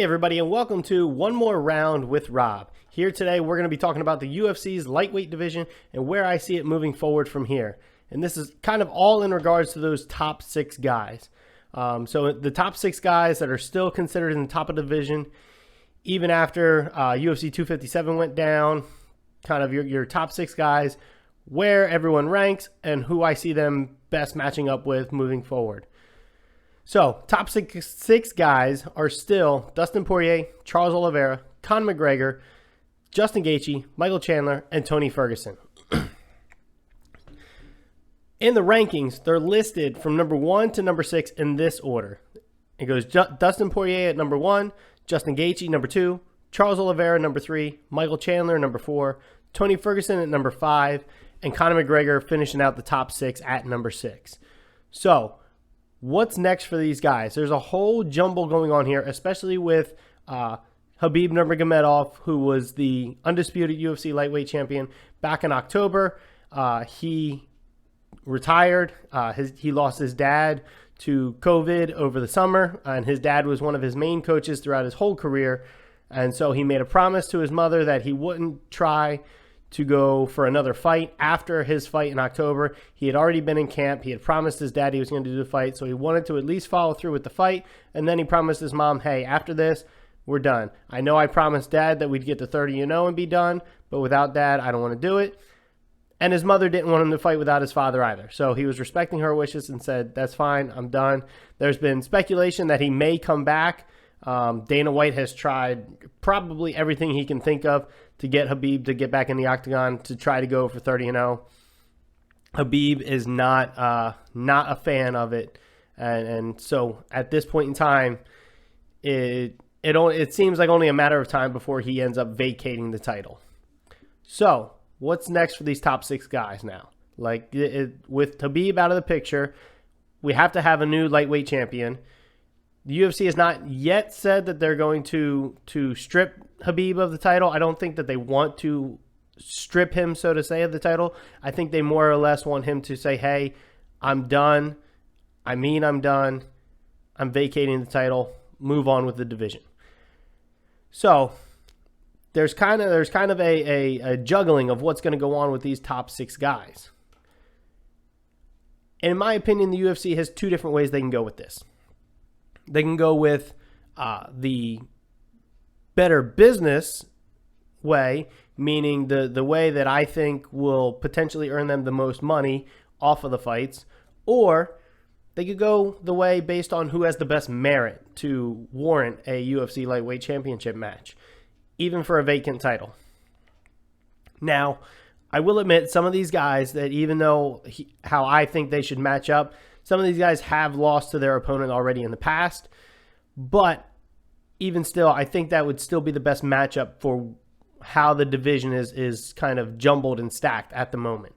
Hey everybody, and welcome to One More Round with Rob. Here today we're going to be talking about the UFC's lightweight division and where I see it moving forward from here. And this is kind of all in regards to those top six guys. So the top six guys that are still considered in the top of the division, even after UFC 257 went down, kind of your top six guys, where everyone ranks and who I see them best matching up with moving forward. So, top six guys are still Dustin Poirier, Charles Oliveira, Conor McGregor, Justin Gaethje, Michael Chandler, and Tony Ferguson. In the rankings, they're listed from number 1 to number 6 in this order. It goes Dustin Poirier at number 1, Justin Gaethje number 2, Charles Oliveira number 3, Michael Chandler number 4, Tony Ferguson at number 5, and Conor McGregor finishing out the top 6 at number 6. So, what's next for these guys? There's a whole jumble going on here, especially with Khabib Nurmagomedov, who was the undisputed UFC Lightweight champion back in October. He retired. He lost his dad to COVID over the summer, and his dad was one of his main coaches throughout his whole career. And so he made a promise to his mother that he wouldn't try to go for another fight after his fight in October. He had already been in camp. He had promised his dad he was going to do the fight, so he wanted to at least follow through with the fight. And then he promised his mom, hey, after this, we're done. I know I promised dad that we'd get to 30-0 and be done, but without dad, I don't want to do it. And his mother didn't want him to fight without his father either. So he was respecting her wishes and said, that's fine, I'm done. There's been speculation that he may come back. Dana White has tried probably everything he can think of to get Khabib to get back in the octagon to try to go for 30-0. Khabib is not a fan of it, and so at this point in time, it seems like only a matter of time before he ends up vacating the title. So what's next for these top six guys now? With Khabib out of the picture, we have to have a new lightweight champion. The UFC has not yet said that they're going to strip Khabib of the title. I don't think that they want to strip him, so to say, of the title. I think they more or less want him to say, hey, I'm done. I'm done. I'm vacating the title. Move on with the division. So there's kind of a juggling of what's going to go on with these top six guys. And in my opinion, the UFC has two different ways they can go with this. They can go with the better business way, meaning the way that I think will potentially earn them the most money off of the fights, or they could go the way based on who has the best merit to warrant a UFC Lightweight Championship match, even for a vacant title. Now, I will admit some of these guys that even though how I think they should match up, some of these guys have lost to their opponent already in the past, but even still, I think that would still be the best matchup for how the division is kind of jumbled and stacked at the moment.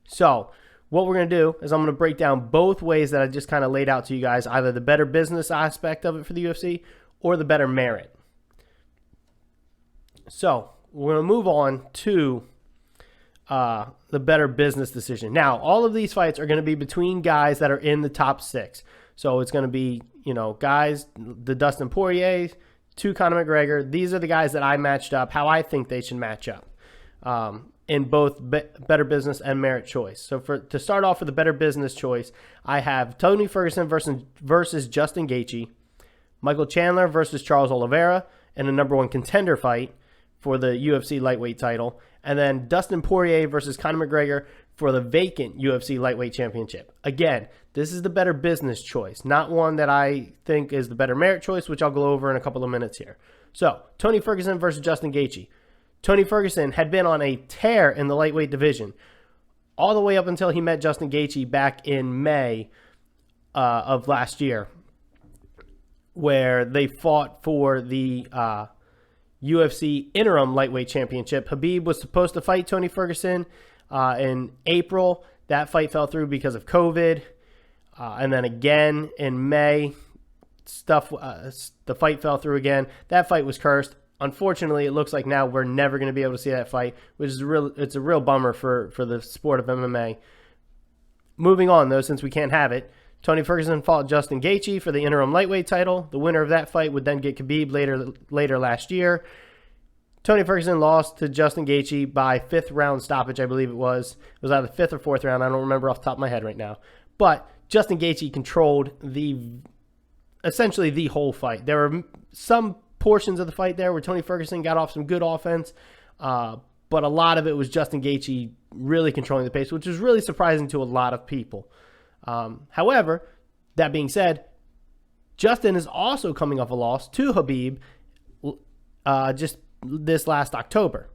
So what we're going to do is I'm going to break down both ways that I just kind of laid out to you guys, either the better business aspect of it for the UFC or the better merit. So we're going to move on to the better business decision. Now, all of these fights are going to be between guys that are in the top six. So it's going to be, guys, the Dustin Poirier to Conor McGregor. These are the guys that I matched up, how I think they should match up in both better business and merit choice. So to start off with the better business choice, I have Tony Ferguson versus Justin Gaethje, Michael Chandler versus Charles Oliveira in a number one contender fight for the UFC Lightweight title, and then Dustin Poirier versus Conor McGregor for the vacant UFC Lightweight Championship. Again, this is the better business choice, not one that I think is the better merit choice, which I'll go over in a couple of minutes here. So, Tony Ferguson versus Justin Gaethje. Tony Ferguson had been on a tear in the lightweight division all the way up until he met Justin Gaethje back in May of last year, where they fought for the UFC interim lightweight championship. Khabib was supposed to fight Tony Ferguson in April. That fight fell through because of COVID. And then again in May, the fight fell through again. That fight was cursed. Unfortunately, it looks like now we're never going to be able to see that fight, which is it's a real bummer for the sport of MMA. Moving on, though, since we can't have it, Tony Ferguson fought Justin Gaethje for the interim lightweight title. The winner of that fight would then get Khabib later last year. Tony Ferguson lost to Justin Gaethje by 5th round stoppage, I believe it was. It was either 5th or 4th round. I don't remember off the top of my head right now. But Justin Gaethje controlled essentially the whole fight. There were some portions of the fight there where Tony Ferguson got off some good offense, but a lot of it was Justin Gaethje really controlling the pace, which was really surprising to a lot of people. However, that being said, Justin is also coming off a loss to Khabib just this last October,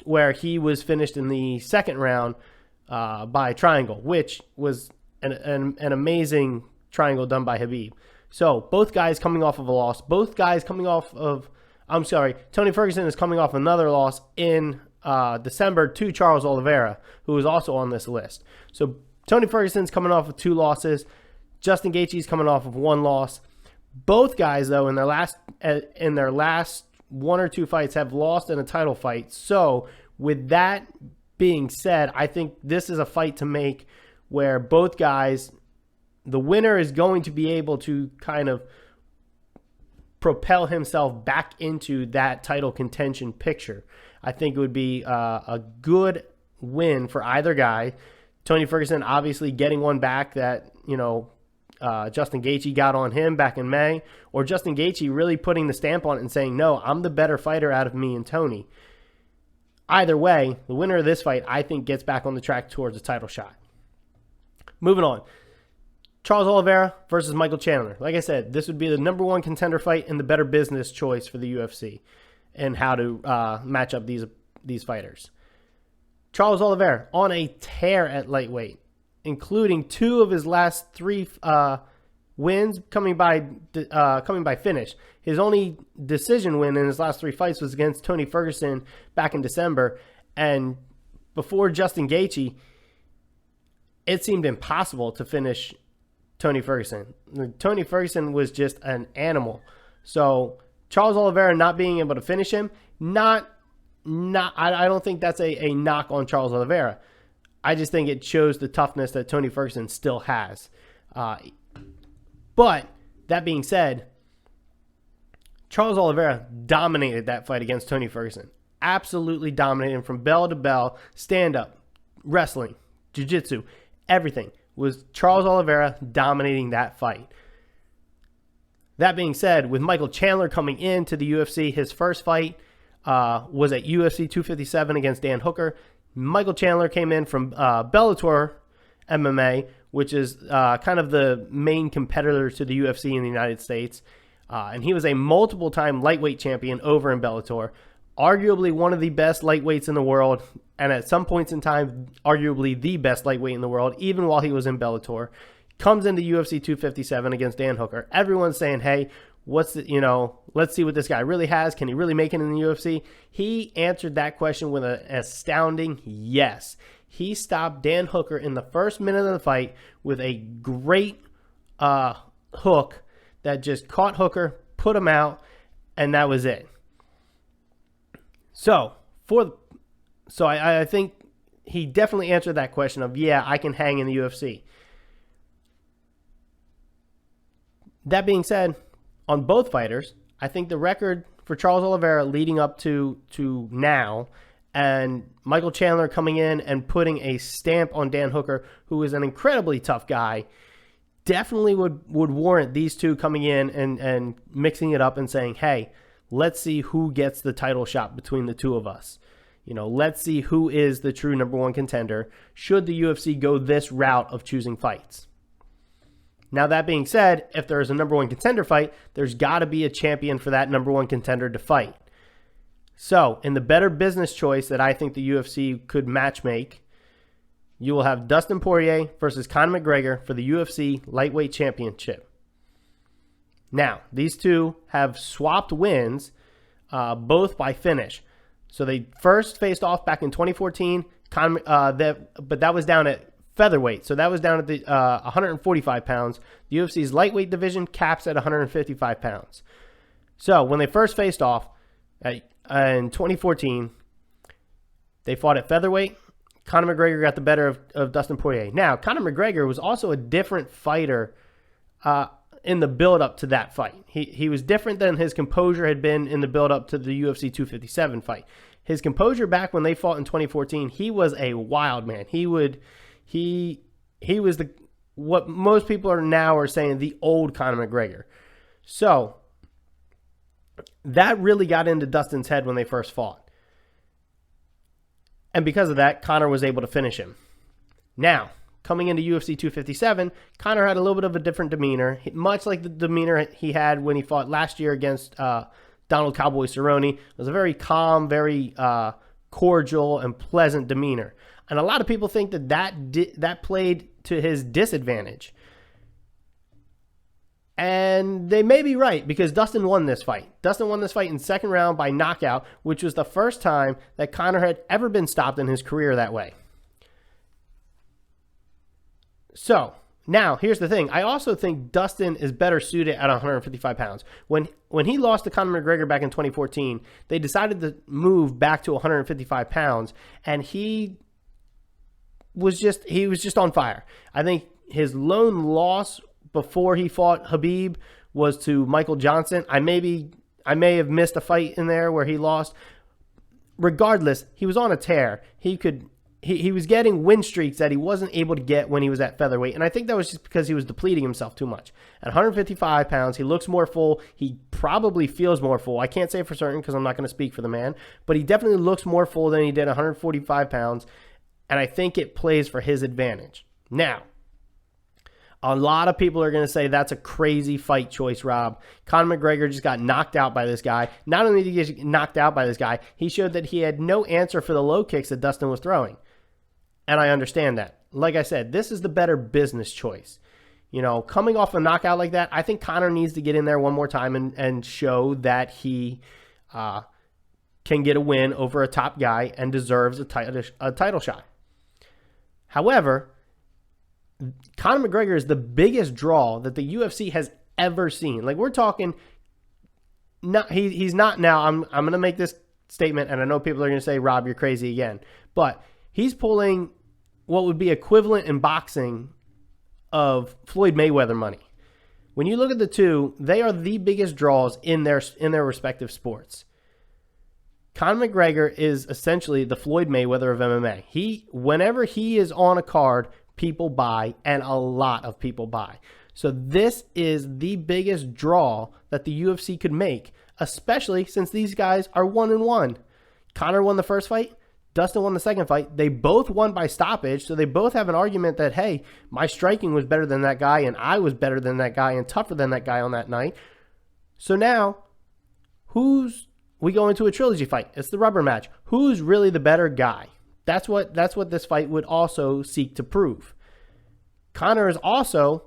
where he was finished in the 2nd round by triangle, which was an amazing triangle done by Khabib. So both guys coming off of a loss. Both guys coming off of, Tony Ferguson is coming off another loss in December to Charles Oliveira, who is also on this list. So Tony Ferguson's coming off of 2 losses. Justin Gaethje's coming off of 1 loss. Both guys, though, in their last 1 or 2 fights have lost in a title fight. So with that being said, I think this is a fight to make where both guys, the winner is going to be able to kind of propel himself back into that title contention picture. I think it would be a good win for either guy. Tony Ferguson obviously getting one back that, Justin Gaethje got on him back in May, or Justin Gaethje really putting the stamp on it and saying, no, I'm the better fighter out of me and Tony. Either way, the winner of this fight, I think, gets back on the track towards a title shot. Moving on. Charles Oliveira versus Michael Chandler. Like I said, this would be the #1 contender fight and the better business choice for the UFC and how to match up these fighters. Charles Oliveira on a tear at lightweight, including 2 of his last 3 wins coming by finish. His only decision win in his last 3 fights was against Tony Ferguson back in December, and before Justin Gaethje, it seemed impossible to finish Tony Ferguson. Tony Ferguson was just an animal. So Charles Oliveira not being able to finish him, I don't think that's a knock on Charles Oliveira. I just think it shows the toughness that Tony Ferguson still has. But that being said, Charles Oliveira dominated that fight against Tony Ferguson. Absolutely dominated him from bell to bell, stand-up, wrestling, jiu-jitsu, everything was Charles Oliveira dominating that fight. That being said, with Michael Chandler coming into the UFC, his first fight was at UFC 257 against Dan Hooker. Michael Chandler came in from Bellator MMA, which is kind of the main competitor to the UFC in the United States. And he was a multiple-time lightweight champion over in Bellator. Arguably one of the best lightweights in the world, and at some points in time, arguably the best lightweight in the world, even while he was in Bellator. Comes into UFC 257 against Dan Hooker. Everyone's saying, hey, let's see what this guy really has. Can he really make it in the UFC? He answered that question with an astounding yes. He stopped Dan Hooker in the first minute of the fight with a great hook that just caught Hooker, put him out, and that was it. So I think he definitely answered that question of, yeah, I can hang in the UFC. That being said, on both fighters, I think the record for Charles Oliveira leading up to now, and Michael Chandler coming in and putting a stamp on Dan Hooker, who is an incredibly tough guy, definitely would warrant these two coming in and mixing it up and saying, hey, let's see who gets the title shot between the two of us. Let's see who is the true #1 contender should the UFC go this route of choosing fights. Now, that being said, if there is a #1 contender fight, there's got to be a champion for that #1 contender to fight. So, in the better business choice that I think the UFC could matchmake, you will have Dustin Poirier versus Conor McGregor for the UFC Lightweight Championship. Now, these two have swapped wins, both by finish. So they first faced off back in 2014, but that was down at featherweight. So that was down at the 145 pounds. The UFC's lightweight division caps at 155 pounds. So when they first faced off in 2014, they fought at featherweight. Conor McGregor got the better of Dustin Poirier. Now, Conor McGregor was also a different fighter in the build-up to that fight. He was different than his composure had been in the build-up to the UFC 257 fight. His composure back when they fought in 2014, he was a wild man. He was what most people are saying, the old Conor McGregor. So that really got into Dustin's head when they first fought. And because of that, Conor was able to finish him. Now, coming into UFC 257, Conor had a little bit of a different demeanor, much like the demeanor he had when he fought last year against Donald Cowboy Cerrone. It was a very calm, very cordial, and pleasant demeanor. And a lot of people think that played to his disadvantage. And they may be right, because Dustin won this fight. Dustin won this fight in second round by knockout, which was the first time that Conor had ever been stopped in his career that way. So, now, here's the thing. I also think Dustin is better suited at 155 pounds. When he lost to Conor McGregor back in 2014, they decided to move back to 155 pounds, and he was just on fire. I think his lone loss before he fought Khabib was to Michael Johnson. I may have missed a fight in there where he lost. Regardless, he was on a tear. He was getting win streaks that he wasn't able to get when he was at featherweight, and I think that was just because he was depleting himself too much. At 155 pounds, he looks more full. He probably feels more full. I can't say for certain because I'm not going to speak for the man, but he definitely looks more full than he did at 145 pounds, and I think it plays for his advantage. Now, a lot of people are going to say that's a crazy fight choice, Rob. Conor McGregor just got knocked out by this guy. Not only did he get knocked out by this guy, he showed that he had no answer for the low kicks that Dustin was throwing. And I understand that. Like I said, this is the better business choice. You know, coming off a knockout like that, I think Conor needs to get in there one more time and show that he can get a win over a top guy and deserves a title shot. However, Conor McGregor is the biggest draw that the UFC has ever seen. Like, we're talking, he's not now. I'm going to make this statement, and I know people are going to say, Rob, you're crazy again. But he's pulling what would be equivalent in boxing of Floyd Mayweather money. When you look at the two, they are the biggest draws in their respective sports. Conor McGregor is essentially the Floyd Mayweather of MMA. Whenever he is on a card, people buy, and a lot of people buy. So this is the biggest draw that the UFC could make, especially since these guys are 1-1. Conor won the first fight. Dustin won the second fight. They both won by stoppage, so they both have an argument that, hey, my striking was better than that guy, and I was better than that guy and tougher than that guy on that night. So now, we go into a trilogy fight. It's the rubber match. Who's really the better guy? That's what this fight would also seek to prove. Conor is also,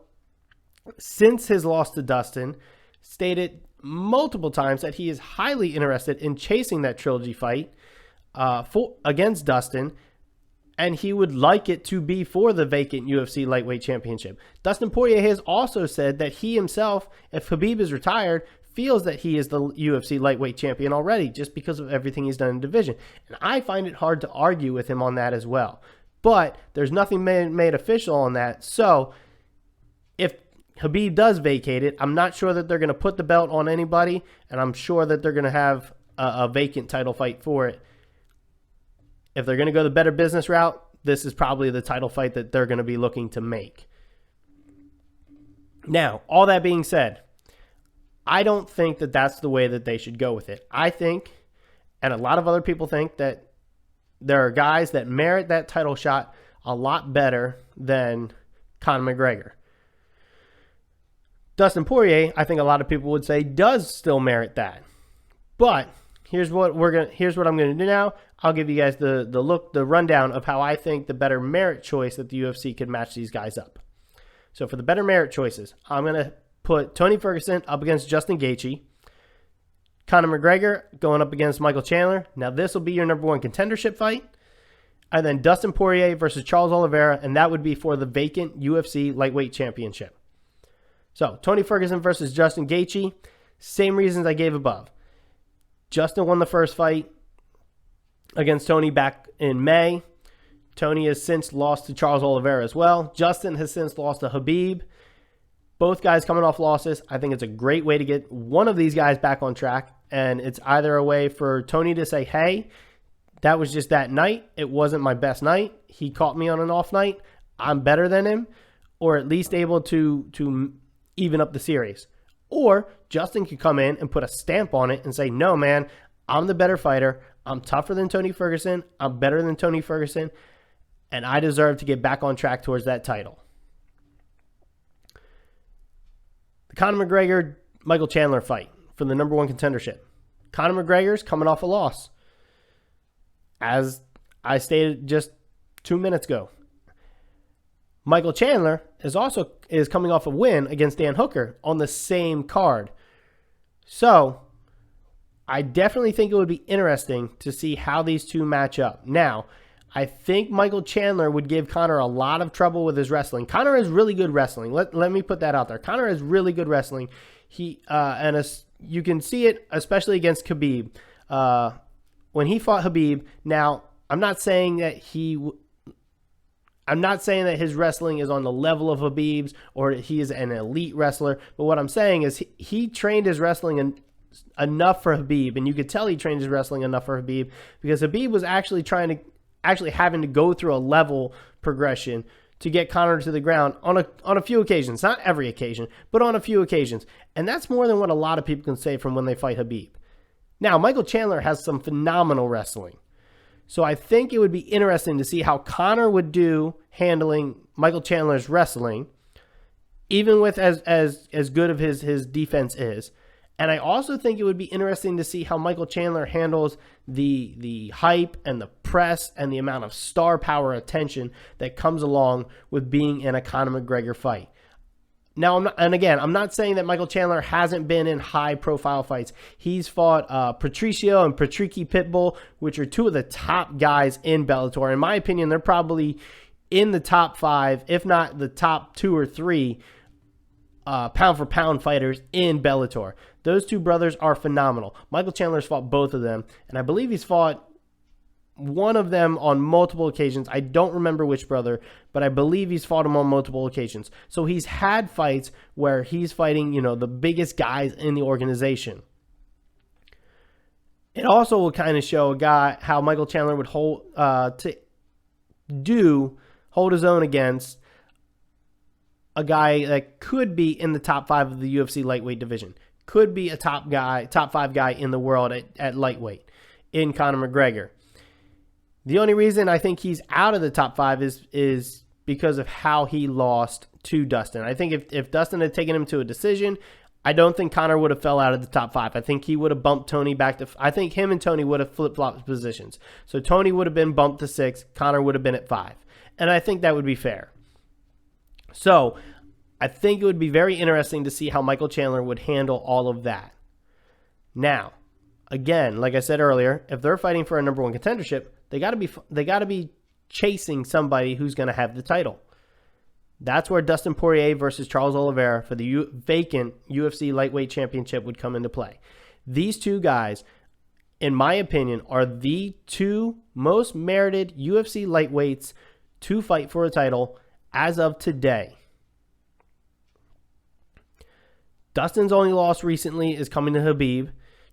since his loss to Dustin, stated multiple times that he is highly interested in chasing that trilogy fight against Dustin, and he would like it to be for the vacant UFC Lightweight Championship. Dustin Poirier has also said that he himself, if Khabib is retired, feels that he is the UFC Lightweight Champion already just because of everything he's done in the division. And I find it hard to argue with him on that as well. But there's nothing made official on that. So if Khabib does vacate it, I'm not sure that they're going to put the belt on anybody, and I'm sure that they're going to have a vacant title fight for it. If they're going to go the better business route, this is probably the title fight that they're going to be looking to make. Now, all that being said, I don't think that that's the way that they should go with it. I think, and a lot of other people think, that there are guys that merit that title shot a lot better than Conor McGregor. Dustin Poirier, I think a lot of people would say, does still merit that. But here's what I'm going to do now. I'll give you guys the rundown of how I think the better merit choice that the UFC could match these guys up. So for the better merit choices, I'm going to put Tony Ferguson up against Justin Gaethje, Conor McGregor going up against Michael Chandler. Now this will be your number one contendership fight. And then Dustin Poirier versus Charles Oliveira, and that would be for the vacant UFC Lightweight Championship. So Tony Ferguson versus Justin Gaethje, same reasons I gave above. Justin won the first fight against Tony back in May. Tony has since lost to Charles Oliveira as well. Justin has since lost to Khabib. Both guys coming off losses. I think it's a great way to get one of these guys back on track. And it's either a way for Tony to say, hey, that was just that night. It wasn't my best night. He caught me on an off night. I'm better than him. Or at least able to even up the series. Or Justin could come in and put a stamp on it and say, no, man, I'm the better fighter. I'm tougher than Tony Ferguson. I'm better than Tony Ferguson. And I deserve to get back on track towards that title. The Conor McGregor-Michael Chandler fight for the #1 contendership. Conor McGregor's coming off a loss. As I stated just 2 minutes ago. Michael Chandler is coming off a win against Dan Hooker on the same card. So, I definitely think it would be interesting to see how these two match up. Now, I think Michael Chandler would give Conor a lot of trouble with his wrestling. Conor has really good wrestling. Let me put that out there. Conor has really good wrestling. You can see it especially against Khabib. When he fought Khabib, now I'm not saying that his wrestling is on the level of Khabib's or he is an elite wrestler, but what I'm saying is he trained his wrestling enough for Khabib, and you could tell he trained his wrestling enough for Khabib because Khabib was actually having to go through a level progression to get Conor to the ground on a few occasions, not every occasion, but on a few occasions, and that's more than what a lot of people can say from when they fight Khabib. Now, Michael Chandler has some phenomenal wrestling. So I think it would be interesting to see how Conor would do handling Michael Chandler's wrestling, even with as good of his defense is. And I also think it would be interesting to see how Michael Chandler handles the hype and the press and the amount of star power attention that comes along with being in a Conor McGregor fight. Now, I'm not saying that Michael Chandler hasn't been in high-profile fights. He's fought Patricio and Patricky Pitbull, which are two of the top guys in Bellator. In my opinion, they're probably in the top 5, if not the top 2 or 3 pound-for-pound fighters in Bellator. Those two brothers are phenomenal. Michael Chandler's fought both of them, and I believe he's fought one of them on multiple occasions. I don't remember which brother, but I believe he's fought him on multiple occasions. So he's had fights where he's fighting, the biggest guys in the organization. It also will kind of show a guy how Michael Chandler would hold his own against a guy that could be in the top 5 of the UFC lightweight division. Could be a top 5 guy in the world at lightweight in Conor McGregor. The only reason I think he's out of the top 5 is because of how he lost to Dustin. I think if Dustin had taken him to a decision, I don't think Conor would have fell out of the top 5. I think he would have bumped Tony back to... I think him and Tony would have flip-flopped positions. So Tony would have been bumped to 6. Conor would have been at 5. And I think that would be fair. So I think it would be very interesting to see how Michael Chandler would handle all of that. Now, again, like I said earlier, if they're fighting for a #1 contendership, they got to be chasing somebody who's going to have the title. That's where Dustin Poirier versus Charles Oliveira for the vacant UFC Lightweight Championship would come into play. These two guys, in my opinion, are the two most merited UFC lightweights to fight for a title as of today. Dustin's only loss recently is coming to Khabib.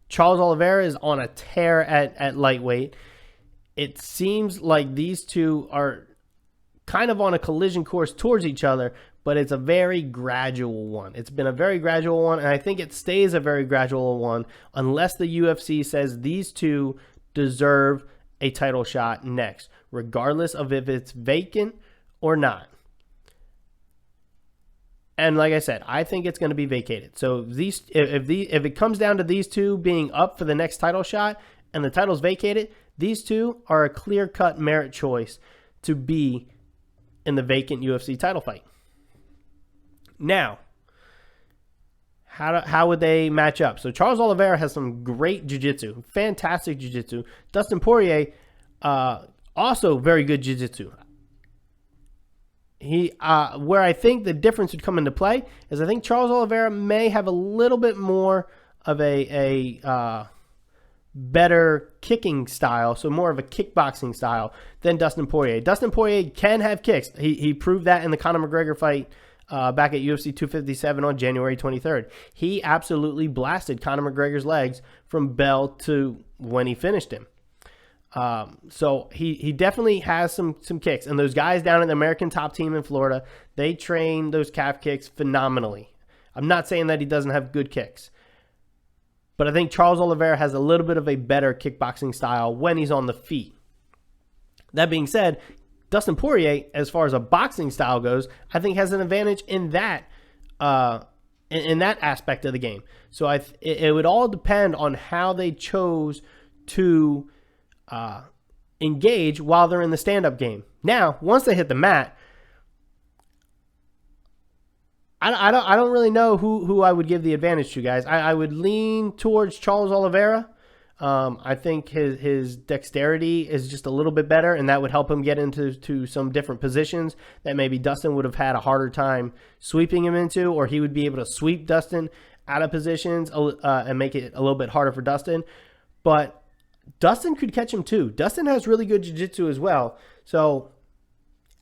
Charles Oliveira is on a tear at lightweight. It seems like these two are kind of on a collision course towards each other, but it's a very gradual one. It's been a very gradual one, and I think it stays a very gradual one unless the UFC says these two deserve a title shot next, regardless of if it's vacant or not. And like I said, I think it's going to be vacated. So if it comes down to these two being up for the next title shot and the title's vacated, these two are a clear-cut merit choice to be in the vacant UFC title fight. Now, how would they match up? So Charles Oliveira has some great jiu-jitsu, fantastic jiu-jitsu. Dustin Poirier, also very good jiu-jitsu. Where I think the difference would come into play is I think Charles Oliveira may have a little bit more of a better kicking style, so more of a kickboxing style than Dustin Poirier. Dustin Poirier can have kicks. He proved that in the Conor McGregor fight back at UFC 257 on January 23rd. He absolutely blasted Conor McGregor's legs from bell to when he finished him. So he definitely has some kicks. And those guys down in the American Top Team in Florida, they train those calf kicks phenomenally. I'm not saying that he doesn't have good kicks, but I think Charles Oliveira has a little bit of a better kickboxing style when he's on the feet. That being said, Dustin Poirier, as far as a boxing style goes, I think has an advantage in that aspect of the game. So it would all depend on how they chose to engage while they're in the stand-up game. Now, once they hit the mat, I don't really know who I would give the advantage to, guys. I would lean towards Charles Oliveira. I think his dexterity is just a little bit better, and that would help him get into some different positions that maybe Dustin would have had a harder time sweeping him into, or he would be able to sweep Dustin out of positions and make it a little bit harder for Dustin. But Dustin could catch him too. Dustin has really good jiu-jitsu as well. So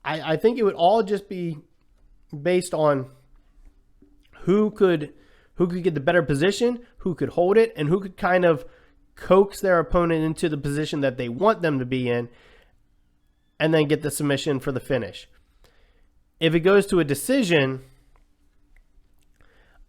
I think it would all just be based on who could get the better position, who could hold it, and who could kind of coax their opponent into the position that they want them to be in, and then get the submission for the finish. If it goes to a decision,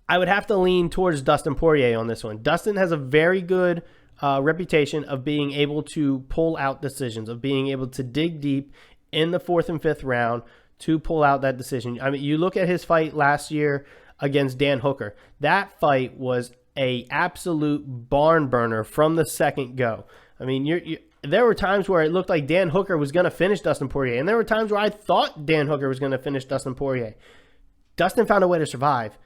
I would have to lean towards Dustin Poirier on this one. Dustin has a very good reputation of being able to pull out decisions, of being able to dig deep in the 4th and 5th round to pull out that decision. I mean, you look at his fight last year against Dan Hooker. That fight was a absolute barn burner from the second go. I mean, there were times where it looked like Dan Hooker was going to finish Dustin Poirier, and there were times where I thought Dan Hooker was going to finish Dustin Poirier. Dustin found a way to survive.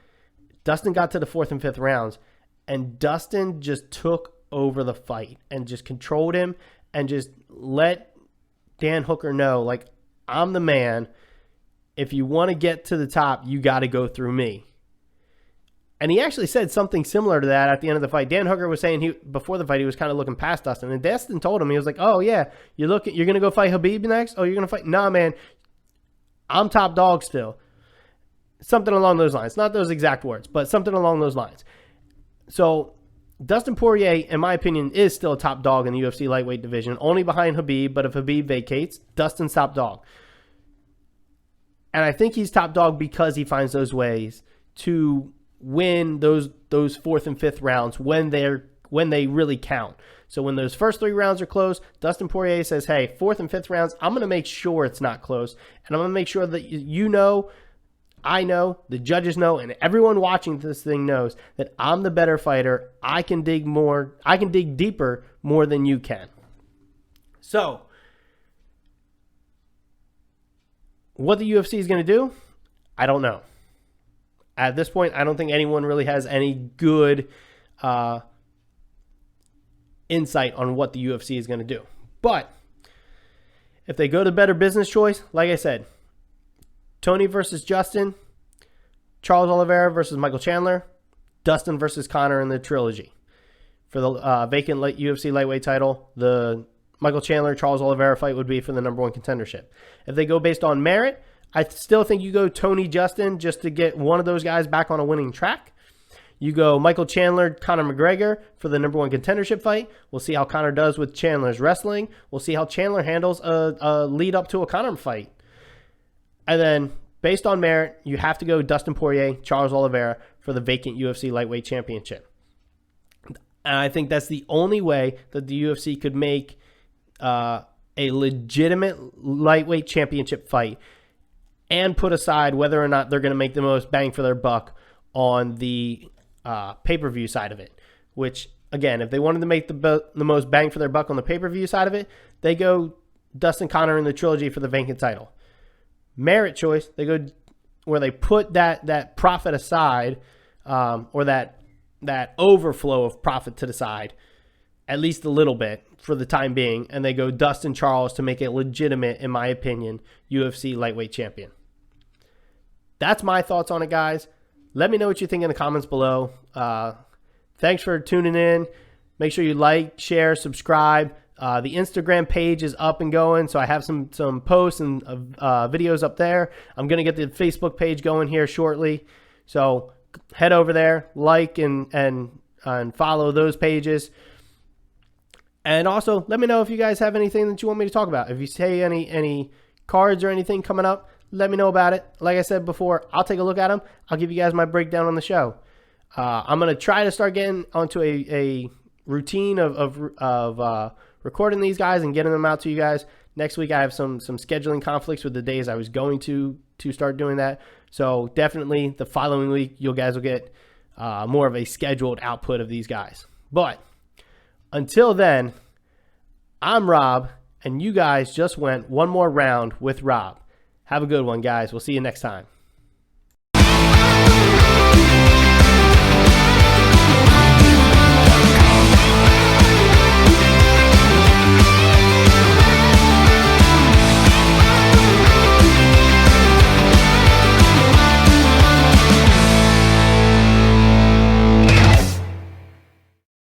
Dustin got to the 4th and 5th rounds, and Dustin just took over the fight and just controlled him and just let Dan Hooker know, like, I'm the man. If you want to get to the top, you got to go through me. And he actually said something similar to that at the end of the fight. Dan Hooker was saying before the fight he was kind of looking past Dustin, and Dustin told him, he was like, "Oh yeah, you're going to go fight Khabib next? Oh, you're going to fight? Nah, man, I'm top dog still." Something along those lines, not those exact words, but something along those lines. So Dustin Poirier, in my opinion, is still a top dog in the UFC lightweight division, only behind Khabib. But if Khabib vacates, Dustin's top dog, and I think he's top dog because he finds those ways to win those 4th and 5th rounds when they really count. So when those first 3 rounds are close, Dustin Poirier says, hey, 4th and 5th rounds, I'm going to make sure it's not close. And I'm going to make sure that I know, the judges know, and everyone watching this thing knows that I'm the better fighter. I can dig deeper more than you can. So what the UFC is going to do, I don't know. At this point, I don't think anyone really has any good insight on what the UFC is going to do. But if they go to better business choice, like I said, Tony versus Justin, Charles Oliveira versus Michael Chandler, Dustin versus Conor in the trilogy. For the vacant UFC lightweight title, the Michael Chandler-Charles Oliveira fight would be for the #1 contendership. If they go based on merit, I still think you go Tony Justin just to get one of those guys back on a winning track. You go Michael Chandler, Conor McGregor for the #1 contendership fight. We'll see how Conor does with Chandler's wrestling. We'll see how Chandler handles a lead up to a Conor fight. And then based on merit, you have to go Dustin Poirier, Charles Oliveira for the vacant UFC lightweight championship. And I think that's the only way that the UFC could make a legitimate lightweight championship fight and put aside whether or not they're going to make the most bang for their buck on the pay-per-view side of it. Which, again, if they wanted to make the most bang for their buck on the pay-per-view side of it, they go Dustin Conor in the trilogy for the vacant title. Merit choice, they go where they put that profit aside, or that overflow of profit to the side, at least a little bit for the time being, and they go Dustin Charles to make it legitimate, in my opinion, UFC lightweight champion. That's my thoughts on it, guys. Let me know what you think in the comments below. Thanks for tuning in. Make sure you like, share, subscribe. The Instagram page is up and going, so I have some posts and videos up there. I'm going to get the Facebook page going here shortly. So head over there, like and follow those pages. And also, let me know if you guys have anything that you want me to talk about. If you say any cards or anything coming up, let me know about it. Like I said before, I'll take a look at them. I'll give you guys my breakdown on the show. I'm going to try to start getting onto a routine of recording these guys and getting them out to you guys. Next week, I have some scheduling conflicts with the days I was going to start doing that. So definitely the following week, you guys will get more of a scheduled output of these guys. But until then, I'm Rob, and you guys just went one more round with Rob. Have a good one, guys. We'll see you next time.